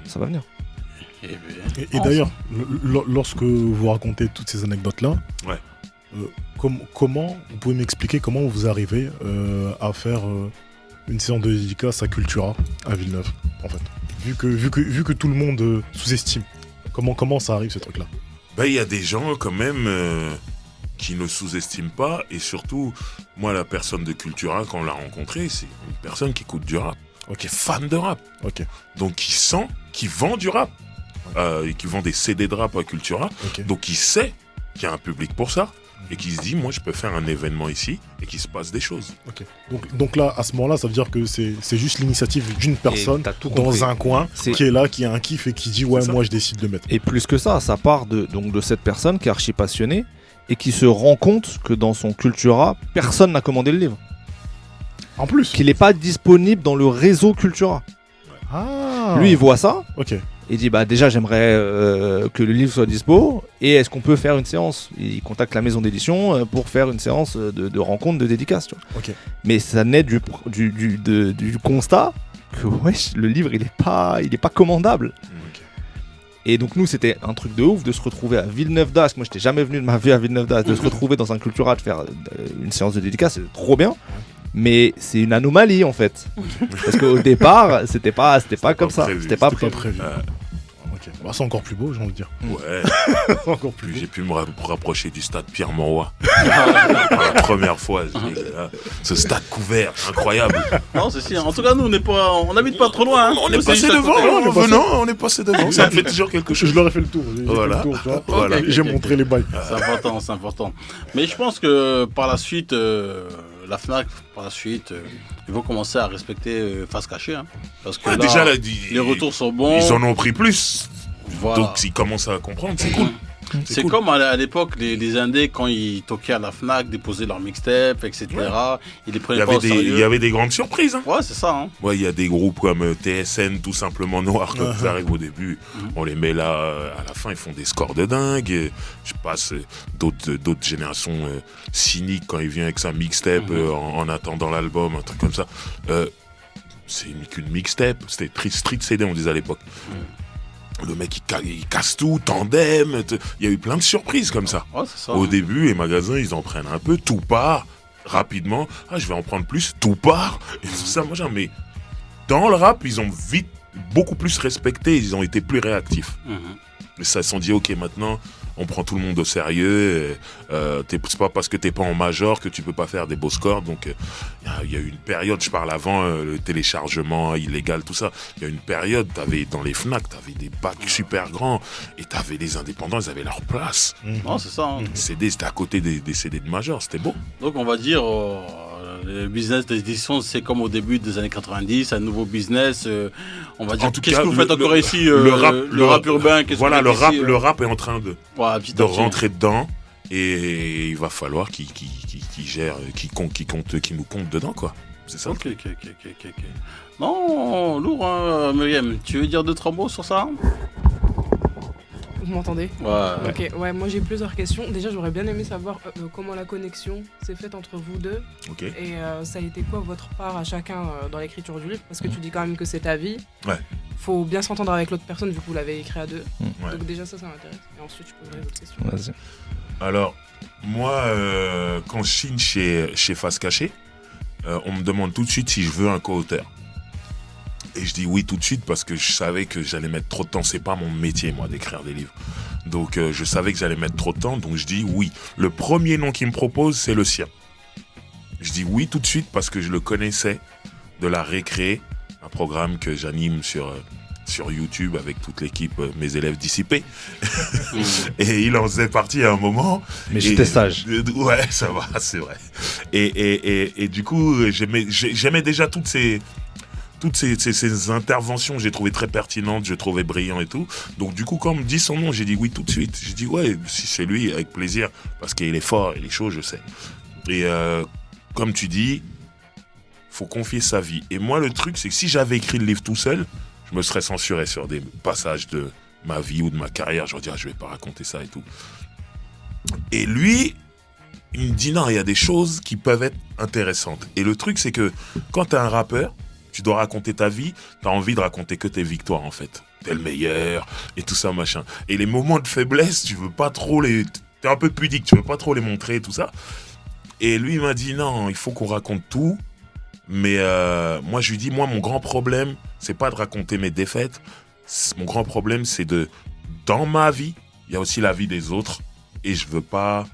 Et d'ailleurs, lorsque vous racontez toutes ces anecdotes-là, comment vous pouvez m'expliquer comment vous arrivez à faire une séance de dédicace à Cultura à Villeneuve, en fait, vu que tout le monde sous-estime, comment ça arrive ce truc-là? Il y a des gens quand même qui ne sous-estiment pas, et surtout, moi, la personne de Cultura, quand on l'a rencontré, c'est une personne qui écoute du rap, qui est fan de rap, donc qui vend du rap, et qui vend des CD de rap à Cultura, donc il sait qu'il y a un public pour ça. Et qui se dit, moi je peux faire un événement ici et qu'il se passe des choses. Donc là, à ce moment-là, ça veut dire que c'est juste l'initiative d'une personne dans un coin qui est là, qui a un kiff et qui dit moi je décide de mettre. Et plus que ça part de cette personne qui est archi passionnée et qui se rend compte que dans son Cultura, personne n'a commandé le livre. En plus. Qu'il n'est pas disponible dans le réseau Cultura. Lui il voit ça. Il dit déjà j'aimerais que le livre soit dispo et est-ce qu'on peut faire une séance. Il contacte la maison d'édition pour faire une séance de rencontre, de dédicace, tu vois. Mais ça naît du constat que le livre il est pas commandable. Et donc nous c'était un truc de ouf de se retrouver à Villeneuve d'Ascq. Moi j'étais jamais venu de ma vie à Villeneuve d'Ascq, de se retrouver dans un Cultura, de faire une séance de dédicace, c'est trop bien. Mais c'est une anomalie en fait. Parce qu'au départ, c'était pas comme ça. C'était pas prévu. C'est encore plus beau, j'ai envie de dire. Encore plus. J'ai pu me rapprocher du stade Pierre-Mauroy. Pour la première fois. Ce stade couvert, incroyable. Non, c'est si. En tout cas, nous, on n'habite pas trop loin. On est passé devant. On est passé devant. Ça fait toujours quelque chose. Je leur ai fait le tour. J'ai montré les bails. C'est important. Mais je pense que par la suite, la Fnac, ils vont commencer à respecter Face Cachée. Parce que là, déjà, les retours sont bons. Ils en ont pris plus. Voilà. Donc s'ils commencent à comprendre, c'est cool. C'est cool. Comme à l'époque, les indés, quand ils toquaient à la Fnac, déposaient leur mixtape, etc. Ils les prenaient pas au sérieux. Il y avait des grandes surprises. Ouais, c'est ça. Il y a des groupes comme TSN, tout simplement noirs, quand ils arrivent au début. On les met là, à la fin, ils font des scores de dingue. Je passe d'autres générations cyniques quand il vient avec sa mixtape en attendant l'album, un truc comme ça. C'est qu'une mixtape. C'était Street CD, on disait à l'époque. Le mec il casse tout, tandem, il y a eu plein de surprises comme ça. Au début, les magasins ils en prennent un peu, tout part rapidement. Je vais en prendre plus, tout part. Et tout ça, moi mais dans le rap, ils ont vite beaucoup plus respecté, ils ont été plus réactifs. Mais ça, ils se sont dit, ok, maintenant, on prend tout le monde au sérieux. C'est pas parce que t'es pas en major que tu peux pas faire des beaux scores. Donc, il y a eu une période, je parle avant, le téléchargement illégal, tout ça. Il y a une période, dans les Fnac, t'avais des bacs super grands et t'avais les indépendants, ils avaient leur place. Non, c'est ça. CD, c'était à côté des CD de major, c'était beau. Donc, on va dire, le business d'édition, c'est comme au début des années 90, un nouveau business. On va dire, qu'est-ce que vous faites encore ici le rap urbain, le rap est en train de rentrer dedans et il va falloir qu'il gère, qu'il nous compte dedans, quoi. C'est ça. Ok. Non, lourd, Myriam. Tu veux dire 2-3 mots sur ça? Vous m'entendez? Ouais. Ok, ouais, moi j'ai plusieurs questions. Déjà, j'aurais bien aimé savoir comment la connexion s'est faite entre vous deux. Et ça a été quoi votre part à chacun dans l'écriture du livre? Parce que tu dis quand même que c'est ta vie. Faut bien s'entendre avec l'autre personne vu que vous l'avez écrit à deux. Donc déjà ça m'intéresse. Et ensuite, je poserai d'autres questions. Vas-y. Alors, moi, quand je signe chez Face Cachée, on me demande tout de suite si je veux un co-auteur. Et je dis oui tout de suite parce que je savais que j'allais mettre trop de temps. C'est pas mon métier, moi, d'écrire des livres. Donc, je savais que j'allais mettre trop de temps. Donc, je dis oui. Le premier nom qu'il me propose, c'est le sien. Je dis oui tout de suite parce que je le connaissais de la récré, un programme que j'anime sur sur YouTube avec toute l'équipe, mes élèves dissipés. Et il en faisait partie à un moment. Mais j'étais sage. Ouais, ça va, c'est vrai. Et du coup, j'aimais déjà toutes ces interventions, j'ai trouvé très pertinentes, je trouvais brillant et tout. Donc du coup, quand on me dit son nom, j'ai dit oui tout de suite. J'ai dit ouais, si c'est lui, avec plaisir, parce qu'il est fort, il est chaud, je sais. Et comme tu dis, faut confier sa vie. Et moi, le truc, c'est que si j'avais écrit le livre tout seul, je me serais censuré sur des passages de ma vie ou de ma carrière. Je me dis, je vais pas raconter ça et tout. Et lui, il me dit non, il y a des choses qui peuvent être intéressantes. Et le truc, c'est que quand t'es un rappeur, tu dois raconter ta vie, t'as envie de raconter que tes victoires, en fait. T'es le meilleur, et tout ça, machin. Et les moments de faiblesse, tu veux pas trop les... T'es un peu pudique, tu veux pas trop les montrer, tout ça. Et lui, il m'a dit, non, il faut qu'on raconte tout. Mais moi, je lui dis, mon grand problème, c'est pas de raconter mes défaites. Mon grand problème, c'est de... Dans ma vie, il y a aussi la vie des autres. Et je veux pas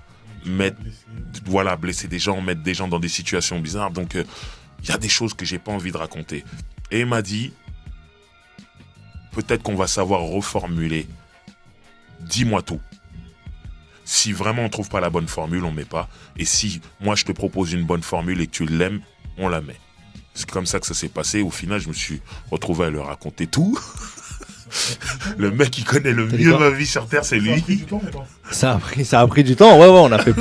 blesser des gens, mettre des gens dans des situations bizarres. Donc... il y a des choses que j'ai pas envie de raconter. Et il m'a dit, peut-être qu'on va savoir reformuler. Dis-moi tout. Si vraiment on trouve pas la bonne formule, on met pas. Et si moi je te propose une bonne formule et que tu l'aimes, on la met. C'est comme ça que ça s'est passé. Au final, je me suis retrouvé à leur raconter tout. Le mec qui connaît le mieux ma vie sur Terre, c'est lui. Ça a pris du temps. Ouais, on a fait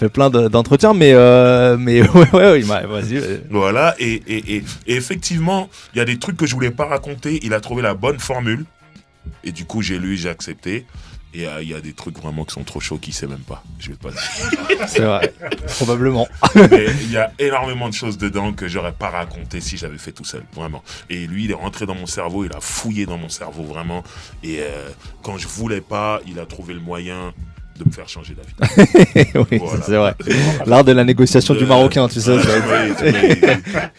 plein d'entretiens, mais ouais, vas-y. Voilà, et effectivement, il y a des trucs que je voulais pas raconter. Il a trouvé la bonne formule, et du coup, j'ai accepté. Et il y a des trucs vraiment qui sont trop chauds qu'il sait même pas. Je vais pas dire. C'est vrai, probablement. Mais il y a énormément de choses dedans que j'aurais pas raconté si j'avais fait tout seul, vraiment. Et lui, il est rentré dans mon cerveau, il a fouillé dans mon cerveau, vraiment. Et quand je voulais pas, il a trouvé le moyen de me faire changer d'avis. Oui, voilà. C'est vrai. L'art de la négociation du Marocain, tu sais.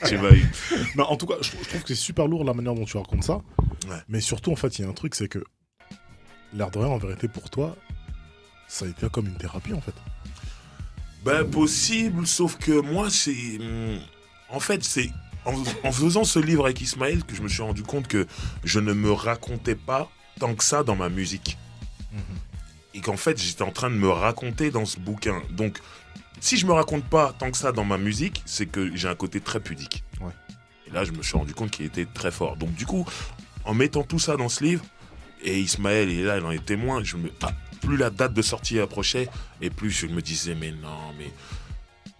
Tu m'as eu. Mais en tout cas, je trouve que c'est super lourd la manière dont tu racontes ça. Ouais. Mais surtout, en fait, il y a un truc, c'est que l'air de rien, en vérité, pour toi, ça a été comme une thérapie, en fait. Ben, possible, sauf que moi, c'est... En fait, c'est en faisant ce livre avec Ismaël que je me suis rendu compte que je ne me racontais pas tant que ça dans ma musique. Et qu'en fait, j'étais en train de me raconter dans ce bouquin. Donc, si je me raconte pas tant que ça dans ma musique, c'est que j'ai un côté très pudique. Ouais. Et là, je me suis rendu compte qu'il était très fort. Donc, du coup, en mettant tout ça dans ce livre, et Ismaël, il est là, il en est témoin. Plus la date de sortie approchait, et plus je me disais, mais non, mais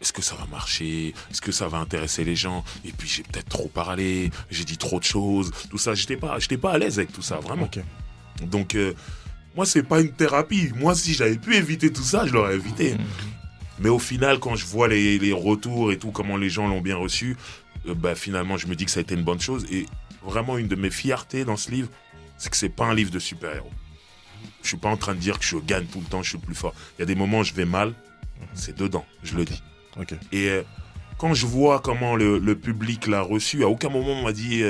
est-ce que ça va marcher? Est-ce que ça va intéresser les gens? Et puis j'ai peut-être trop parlé, j'ai dit trop de choses, tout ça. J'étais pas à l'aise avec tout ça, vraiment. Okay. Donc, moi, c'est pas une thérapie. Moi, si j'avais pu éviter tout ça, je l'aurais évité. Mais au final, quand je vois les retours et tout, comment les gens l'ont bien reçu, finalement, je me dis que ça a été une bonne chose. Et vraiment, une de mes fiertés dans ce livre, c'est que c'est pas un livre de super-héros. Je suis pas en train de dire que je gagne tout le temps, je suis le plus fort. Il y a des moments où je vais mal, c'est dedans, je le dis. Okay. Et quand je vois comment le public l'a reçu, à aucun moment on m'a dit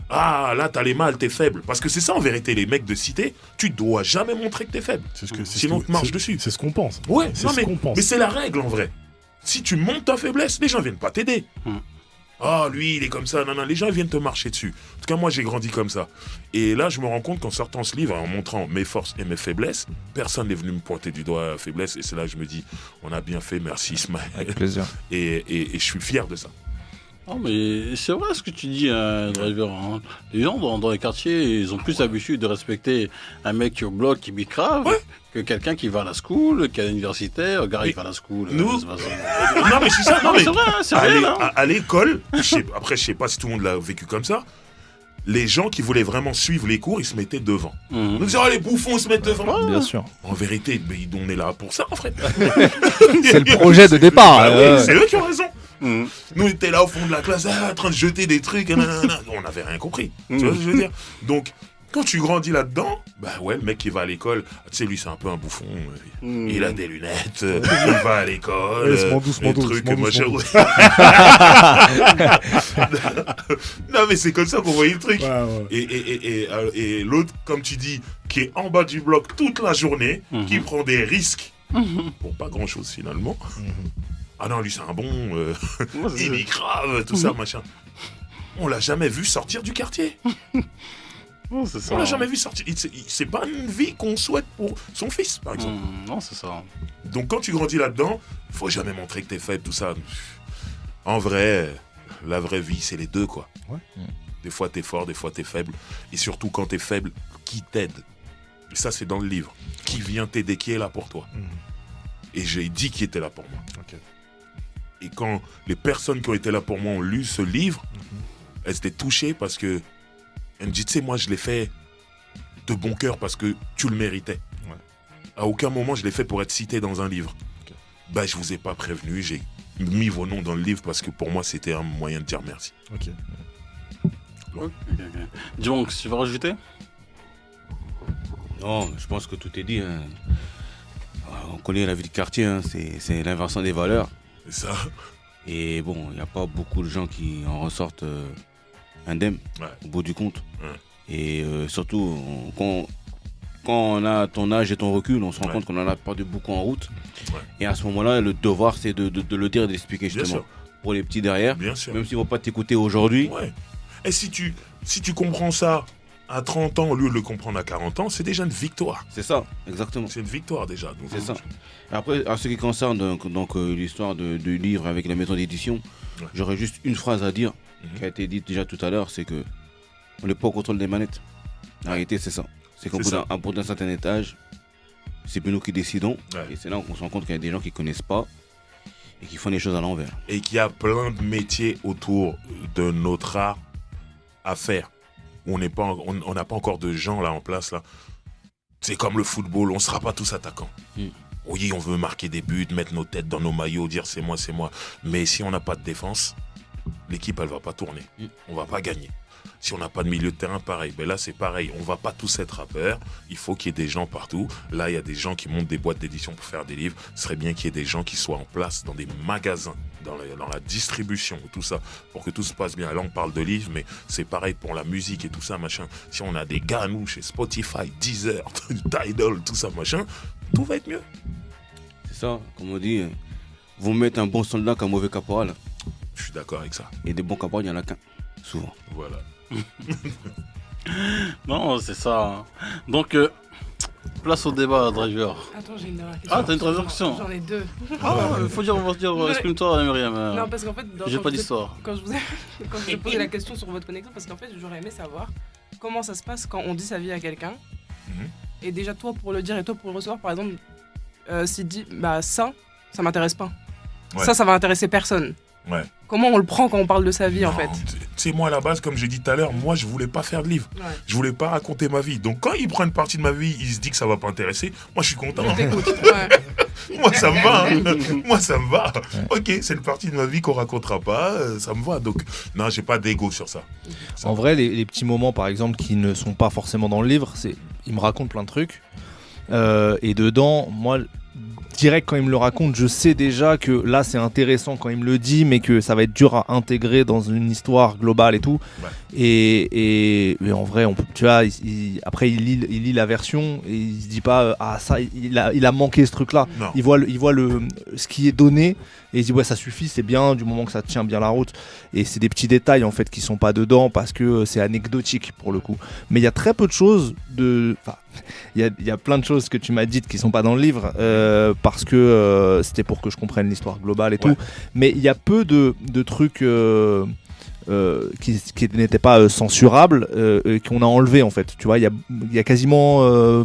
ah là t'allais mal, t'es faible. Parce que c'est ça en vérité, les mecs de cité, tu dois jamais montrer que t'es faible. Sinon tu marches dessus. C'est ce qu'on pense. Ouais, mais c'est la règle en vrai. Si tu montes ta faiblesse, les gens viennent pas t'aider. Ah, lui, il est comme ça, non, les gens viennent te marcher dessus. En tout cas, moi, j'ai grandi comme ça. Et là, je me rends compte qu'en sortant ce livre, en montrant mes forces et mes faiblesses, personne n'est venu me pointer du doigt à faiblesse. Et c'est là que je me dis, on a bien fait, merci Ismaël. Avec plaisir. Et je suis fier de ça. Non, mais c'est vrai ce que tu dis, Driver. Hein. Les gens dans les quartiers, ils ont plus l'habitude de respecter un mec qui est au bloc, qui bicrave, que quelqu'un qui va à la school, qui est universitaire. Regarde, il va à la school. Nous... non, mais c'est ça. Non, mais c'est vrai, c'est vrai. À l'école, après, je sais pas si tout le monde l'a vécu comme ça. Les gens qui voulaient vraiment suivre les cours, ils se mettaient devant. Nous disions, les bouffons se mettent devant. Bien sûr. En vérité, on est là pour ça, en fait. C'est le projet de départ. Oui, c'est eux qui ont raison. Nous, on était là au fond de la classe, en train de jeter des trucs. On n'avait rien compris. Tu vois ce que je veux dire? Donc, quand tu grandis là-dedans, le mec qui va à l'école, tu sais, lui, c'est un peu un bouffon. Il a des lunettes, il va à l'école. Doucement. Non, mais c'est comme ça qu'on voyait le truc. Ouais. Et l'autre, comme tu dis, qui est en bas du bloc toute la journée, qui prend des risques pour pas grand-chose finalement. Ah non, lui, c'est un bon. Il est grave, tout ça, machin. On l'a jamais vu sortir du quartier. Non, c'est ça. On l'a jamais vu sortir. C'est pas une vie qu'on souhaite pour son fils, par exemple. Non, c'est ça. Donc quand tu grandis là-dedans, faut jamais montrer que t'es faible, tout ça. En vrai, la vraie vie, c'est les deux, quoi. Ouais. Des fois, t'es fort, des fois, t'es faible. Et surtout, quand t'es faible, qui t'aide? Et ça, c'est dans le livre. Qui vient t'aider? Qui est là pour toi? Et j'ai dit qui était là pour moi. Okay. Et quand les personnes qui ont été là pour moi ont lu ce livre, elles étaient touchées parce que elles me disent, tu sais, moi, je l'ai fait de bon cœur parce que tu le méritais. Ouais. À aucun moment, je l'ai fait pour être cité dans un livre. Okay. Bah, je vous ai pas prévenu, j'ai mis vos noms dans le livre parce que pour moi, c'était un moyen de dire merci. Ok. Donc, tu vas rajouter? Non, je pense que tout est dit. Hein. On connaît la vie de quartier, hein. C'est l'inversion des valeurs. C'est ça. Et bon, il n'y a pas beaucoup de gens qui en ressortent indemnes, au bout du compte. Ouais. Et surtout, quand on a ton âge et ton recul, on se rend compte qu'on en a perdu beaucoup en route. Ouais. Et à ce moment-là, le devoir, c'est de le dire et de l'expliquer justement. Pour les petits derrière, même s'ils ne vont pas t'écouter aujourd'hui. Ouais. Et si tu comprends ça à 30 ans au lieu de le comprendre à 40 ans, c'est déjà une victoire. C'est ça, exactement. C'est une victoire déjà. C'est ça. Après, à ce qui concerne donc l'histoire du livre avec la maison d'édition, j'aurais juste une phrase à dire qui a été dite déjà tout à l'heure, c'est que on n'est pas au contrôle des manettes. En réalité, c'est ça. C'est qu'au bout d'un certain étage, c'est plus nous qui décidons. Ouais. Et c'est là qu'on se rend compte qu'il y a des gens qui ne connaissent pas et qui font les choses à l'envers. Et qu'il y a plein de métiers autour de notre art à faire. On n'a pas encore de gens là en place là. C'est comme le football, on ne sera pas tous attaquants. Oui, on veut marquer des buts, mettre nos têtes dans nos maillots, dire c'est moi. Mais si on n'a pas de défense, l'équipe elle va pas tourner. On va pas gagner. Si on n'a pas de milieu de terrain, pareil. Ben là, c'est pareil. On va pas tous être rappeurs. Il faut qu'il y ait des gens partout. Là, il y a des gens qui montent des boîtes d'édition pour faire des livres. Ce serait bien qu'il y ait des gens qui soient en place dans des magasins, dans la distribution, tout ça, pour que tout se passe bien. Là, on parle de livres, mais c'est pareil pour la musique et tout ça, machin. Si on a des gars, nous, chez Spotify, Deezer, Tidal, tout ça, machin, tout va être mieux. C'est ça, comme on dit, vous mettez un bon soldat qu'un mauvais caporal. Je suis d'accord avec ça. Et des bons caporaux, il n'y en a qu'un, souvent. Voilà. Non, c'est ça. Donc, place au débat, Driver. Attends, j'ai une dernière question. Ah, t'as une dernière question? J'en ai deux. Il faut dire, exprime-toi, Myriam. Non, parce qu'en fait, j'ai pas d'histoire. Quand je vous ai posé la question sur votre connexion, parce qu'en fait, j'aurais aimé savoir comment ça se passe quand on dit sa vie à quelqu'un. Et déjà, toi pour le dire et toi pour le recevoir, par exemple, s'il dit, bah ça m'intéresse pas. Ouais. Ça va intéresser personne. Ouais. Comment on le prend quand on parle de sa vie, en fait? Tu sais, moi, à la base, comme j'ai dit tout à l'heure, moi, je voulais pas faire de livre. Ouais. Je voulais pas raconter ma vie. Donc, quand il prend une partie de ma vie, il se dit que ça va pas intéresser. Moi, je suis content. Moi, ça me va. Hein. Moi, ça me va. Ouais. Ok, c'est une partie de ma vie qu'on racontera pas. Ça me va. Donc, non, j'ai pas d'ego sur ça. En vrai, les petits moments, par exemple, qui ne sont pas forcément dans le livre, il me raconte plein de trucs. Et dedans, moi... direct quand il me le raconte, je sais déjà que là c'est intéressant quand il me le dit, mais que ça va être dur à intégrer dans une histoire globale et tout. Ouais. Et en vrai, tu vois, après il lit la version et il se dit pas ça, il a manqué ce truc là. Il voit ce qui est donné et il se dit ouais, ça suffit, c'est bien du moment que ça tient bien la route. Et c'est des petits détails en fait qui sont pas dedans parce que c'est anecdotique pour le coup. Mais il y a très peu de choses il y a plein de choses que tu m'as dites qui sont pas dans le livre parce que c'était pour que je comprenne l'histoire globale et tout. Mais il y a peu de trucs qui n'étaient pas censurables et qu'on a enlevé en fait. Tu vois, il y a quasiment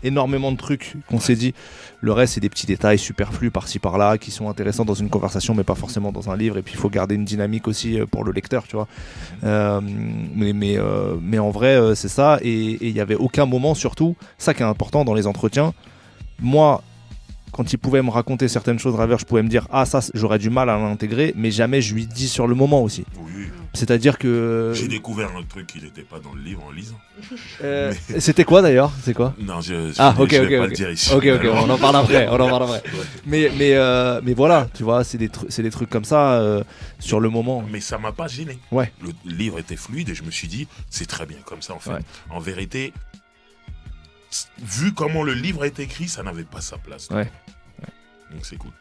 énormément de trucs qu'on s'est dit. Le reste, c'est des petits détails superflus par-ci par-là qui sont intéressants dans une conversation, mais pas forcément dans un livre. Et puis, il faut garder une dynamique aussi pour le lecteur, tu vois. Mais en vrai, c'est ça. Et il n'y avait aucun moment, surtout, ça qui est important dans les entretiens. Moi, quand il pouvait me raconter certaines choses, Driver, je pouvais me dire ça, j'aurais du mal à l'intégrer, mais jamais je lui dis sur le moment aussi. Oui. C'est-à-dire que... J'ai découvert un truc qui n'était pas dans le livre en lisant. C'était quoi d'ailleurs? C'est quoi? Non, je vais pas le dire ici. Ok, on en parle après. Mais voilà, tu vois, c'est des trucs comme ça sur le moment. Mais ça m'a pas gêné. Ouais. Le livre était fluide et je me suis dit, c'est très bien comme ça en fait. Ouais. En vérité, vu comment le livre a été écrit, ça n'avait pas sa place. Ouais. Donc c'est cool.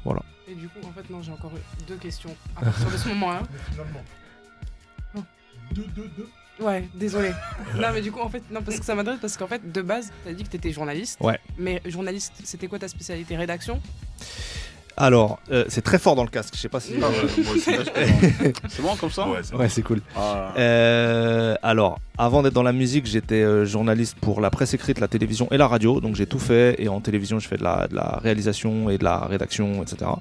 Voilà. Et du coup, en fait, non, j'ai encore deux questions à partir de ce moment-là. Finalement. 2. Ouais, désolé. Non, mais du coup, en fait, non, parce que ça m'intéresse, parce qu'en fait, de base, t'as dit que t'étais journaliste. Ouais. Mais journaliste, c'était quoi ta spécialité? Rédaction? Alors, c'est très fort dans le casque, je sais pas si... moi aussi, c'est bon comme ça? Ouais, c'est cool. Alors, avant d'être dans la musique, j'étais journaliste pour la presse écrite, la télévision et la radio, donc j'ai tout fait, et en télévision, je fais de la réalisation et de la rédaction, etc.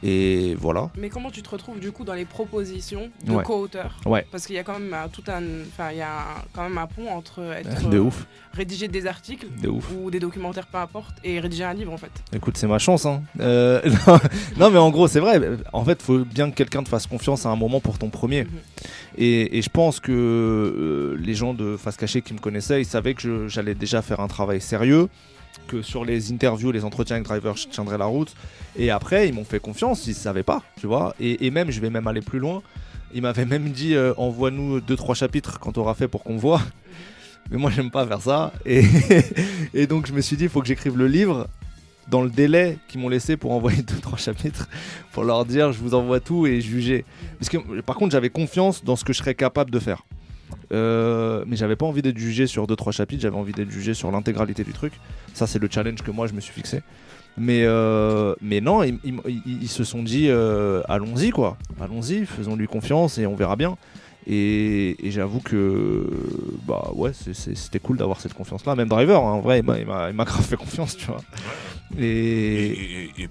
Et voilà. Mais comment tu te retrouves du coup dans les propositions de co-auteurs? Parce qu'il y a quand même quand même un pont entre être de ouf. Rédiger des articles ou des documentaires, peu importe, et rédiger un livre en fait. Écoute, c'est ma chance, hein. Non, mais en gros, c'est vrai. En fait, il faut bien que quelqu'un te fasse confiance à un moment pour ton premier. Et je pense que les gens de Face Cachée qui me connaissaient, ils savaient que j'allais déjà faire un travail sérieux, que sur les interviews, les entretiens avec Driver, je tiendrais la route. Et après, ils m'ont fait confiance, ils ne savaient pas, tu vois. Et même, je vais même aller plus loin. Ils m'avaient même dit, envoie-nous 2-3 chapitres quand tu auras fait pour qu'on voit. Mais moi, j'aime pas faire ça. Et donc, je me suis dit, il faut que j'écrive le livre dans le délai qu'ils m'ont laissé pour envoyer 2-3 chapitres, pour leur dire, je vous envoie tout et juger. Parce que, par contre, j'avais confiance dans ce que je serais capable de faire. Mais j'avais pas envie d'être jugé sur 2-3 chapitres, j'avais envie d'être jugé sur l'intégralité du truc. Ça, c'est le challenge que moi je me suis fixé. Mais non, ils se sont dit allons-y quoi, allons-y, faisons-lui confiance et on verra bien. Et j'avoue que bah ouais, c'était cool d'avoir cette confiance là. Même Driver, hein, en vrai, il m'a grave fait confiance, tu vois. Et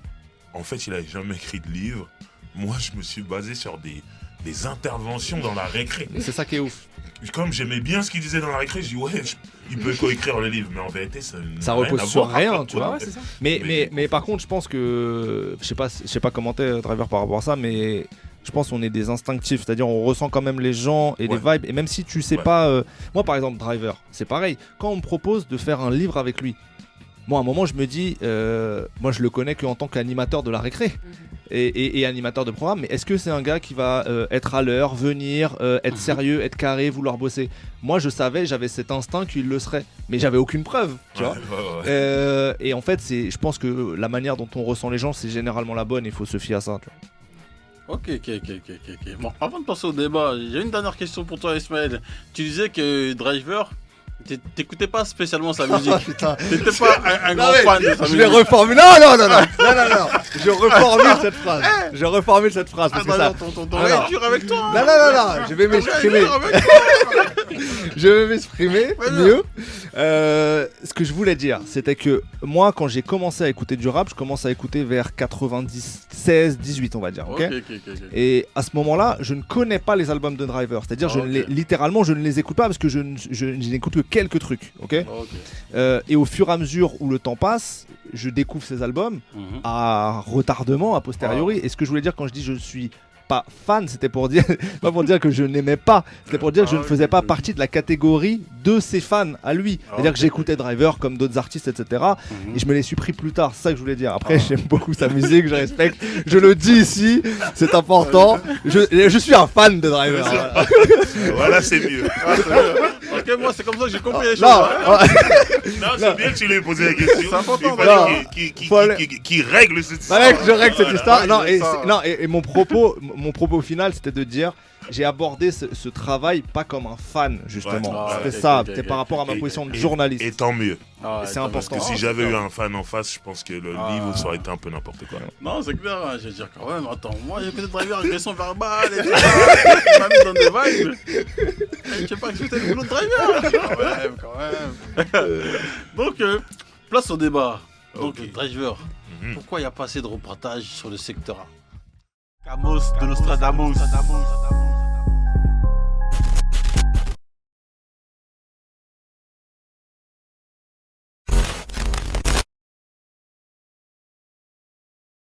en fait, il a jamais écrit de livre. Moi, je me suis basé sur des interventions dans la récré. C'est ça qui est ouf. Comme j'aimais bien ce qu'il disait dans la récré, je dis ouais, il peut coécrire le livre, mais en vérité ça repose sur rien, tu vois. Ouais, c'est ça. Mais par contre, je pense que je sais pas comment t'es Driver par rapport à ça, mais je pense qu'on est des instinctifs, c'est-à-dire on ressent quand même les gens et les vibes, et même si tu sais pas, moi par exemple Driver, c'est pareil. Quand on me propose de faire un livre avec lui, moi à un moment je me dis, moi je le connais qu'en tant qu'animateur de la récré. Et animateur de programme, mais est-ce que c'est un gars qui va être à l'heure, venir, être sérieux, être carré, vouloir bosser? Moi je savais, j'avais cet instinct qu'il le serait, mais j'avais aucune preuve, tu vois. Et en fait, je pense que la manière dont on ressent les gens, c'est généralement la bonne, il faut se fier à ça, tu vois. Ok. Bon, avant de passer au débat, j'ai une dernière question pour toi, Ismaël. Tu disais que Driver, t'écoutais pas spécialement sa musique. Putain. T'étais pas un grand fan de sa musique. Je l'ai reformulé. Non. Je reformule cette phrase. Je reformule cette phrase parce que ça. Ton est dur avec toi. Non. Je vais m'exprimer. Je vais m'exprimer mieux. Ce que je voulais dire, c'était que moi, quand j'ai commencé à écouter du rap, je commence à écouter vers 96, 18, on va dire. Ok. Et à ce moment-là, je ne connais pas les albums de Driver. C'est-à-dire, littéralement, je ne les écoute pas parce que je n'écoute que quelques trucs. Ok. Et au fur et à mesure où le temps passe, je découvre ces albums à retardement, a posteriori. Et ce que je voulais dire quand je dis je suis pas fan, c'était pour dire pas pour dire que je n'aimais pas, c'était pour dire que je ne faisais pas partie de la catégorie de ses fans à lui. C'est-à-dire que j'écoutais Driver comme d'autres artistes, etc. Et je me les suis pris plus tard, c'est ça que je voulais dire. Après, j'aime beaucoup sa musique, je respecte, je le dis ici, c'est important. Je suis un fan de Driver. Voilà, c'est mieux. Ok, moi c'est comme ça que j'ai compris les choses. Non, c'est bien que tu lui aies posé la question. C'est important. Il fallait qu'il règle cette histoire. Fallait que je règle cette histoire. Et mon propos final, c'était de dire, j'ai abordé ce travail pas comme un fan, justement. C'était ça, c'était par rapport à ma position de journaliste. Et tant mieux. C'est important. Parce que si j'avais eu un fan en face, je pense que le livre ça aurait été un peu n'importe quoi. Non, c'est clair, je vais dire quand même, attends, moi j'ai écouté Driver, agression verbale, et tout ça, il m'a mis dans des vibes. Je sais pas que c'était le boulot de Driver. Quand même. Donc, place au débat. Donc, Driver, pourquoi il n'y a pas assez de reportages sur le secteur A? Camus de Nostradamus.